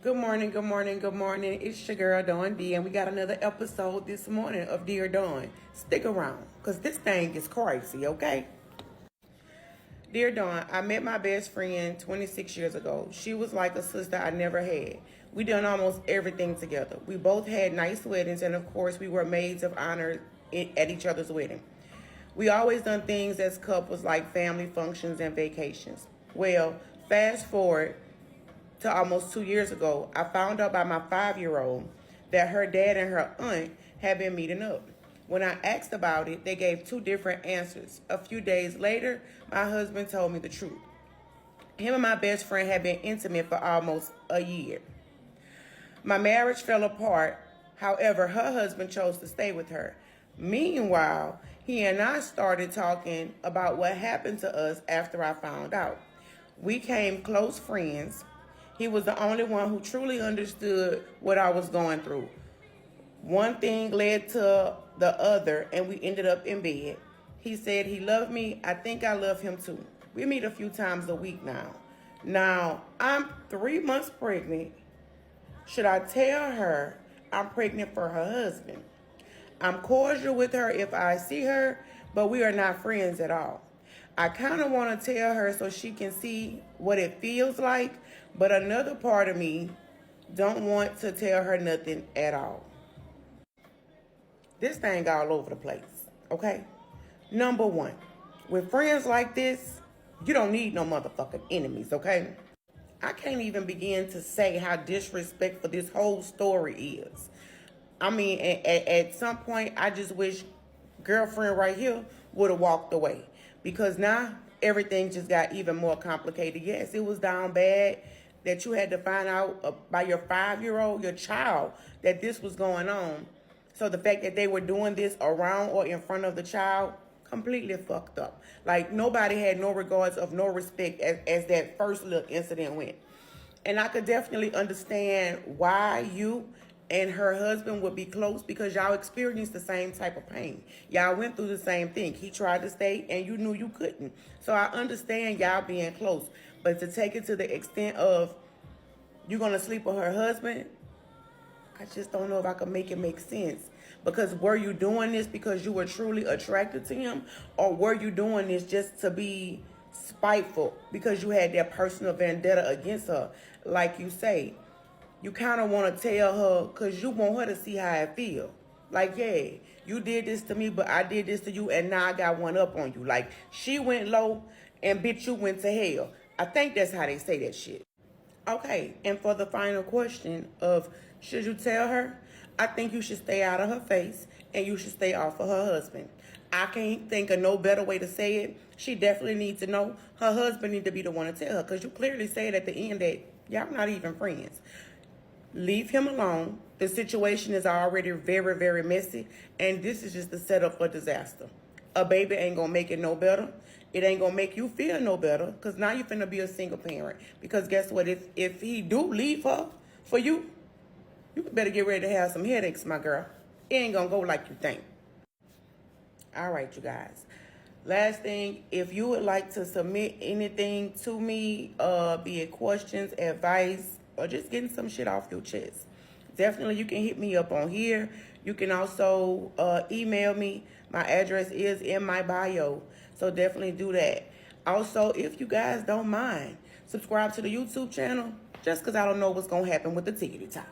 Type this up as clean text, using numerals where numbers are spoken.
Good morning, good morning, good morning. It's your girl Dawn D, and we got another episode this morning of Dear Dawn. Stick around, cause this thing is crazy, okay? Dear Dawn, I met my best friend 26 years ago. She was like a sister I never had. We done almost everything together. We both had nice weddings, and of course, we were maids of honor at each other's wedding. We always done things as couples like family functions and vacations. Well, fast forward to almost 2 years ago, I found out by my 5-year-old that her dad and her aunt had been meeting up. When I asked about it, they gave two different answers. A few days later, my husband told me the truth. Him and my best friend had been intimate for almost a year. My marriage fell apart. However, her husband chose to stay with her. Meanwhile, he and I started talking about what happened to us after I found out. We became close friends. He was the only one who truly understood what I was going through. One thing led to the other, and we ended up in bed. He said he loved me. I think I love him too. We meet a few times a week now. Now, I'm 3 months pregnant. Should I tell her I'm pregnant for her husband? I'm cordial with her if I see her, but we are not friends at all. I kind of want to tell her so she can see what it feels like, but another part of me don't want to tell her nothing at all. This thing all over the place, okay? Number one, with friends like this, you don't need no motherfucking enemies, okay? I can't even begin to say how disrespectful this whole story is. I mean, at some point, I just wish girlfriend right here would have walked away. Because now everything just got even more complicated. Yes, it was down bad that you had to find out by your 5-year-old, your child, that this was going on. So the fact that they were doing this around or in front of the child, completely fucked up. Like nobody had no regards of no respect as that first little incident went. And I could definitely understand why you and her husband would be close because y'all experienced the same type of pain. Y'all went through the same thing. He tried to stay and you knew you couldn't. So I understand y'all being close. But to take it to the extent of you're going to sleep with her husband, I just don't know if I can make it make sense. Because were you doing this because you were truly attracted to him? Or were you doing this just to be spiteful because you had that personal vendetta against her? Like you say, you kind of want to tell her because you want her to see how it feel. Like, yeah, you did this to me, but I did this to you, and now I got one up on you. Like, she went low, and bitch, you went to hell. I think that's how they say that shit. Okay, and for the final question of should you tell her? I think you should stay out of her face and you should stay off of her husband. I can't think of no better way to say it. She definitely needs to know. Her husband need to be the one to tell her because you clearly said at the end that y'all not even friends. Leave him alone. The situation is already very, very messy, and this is just the setup for disaster. A baby ain't gonna make it no better. It ain't gonna make you feel no better, because now you're finna be a single parent. Because guess what? If he do leave her for you, you better get ready to have some headaches, my girl. It ain't gonna go like you think. All right, you guys. Last thing, if you would like to submit anything to me, be it questions, advice, or just getting some shit off your chest, definitely you can hit me up on here. You can also email me. My address is in my bio, so definitely do that. Also, if you guys don't mind, subscribe to the YouTube channel, just because I don't know what's going to happen with the tickety talk.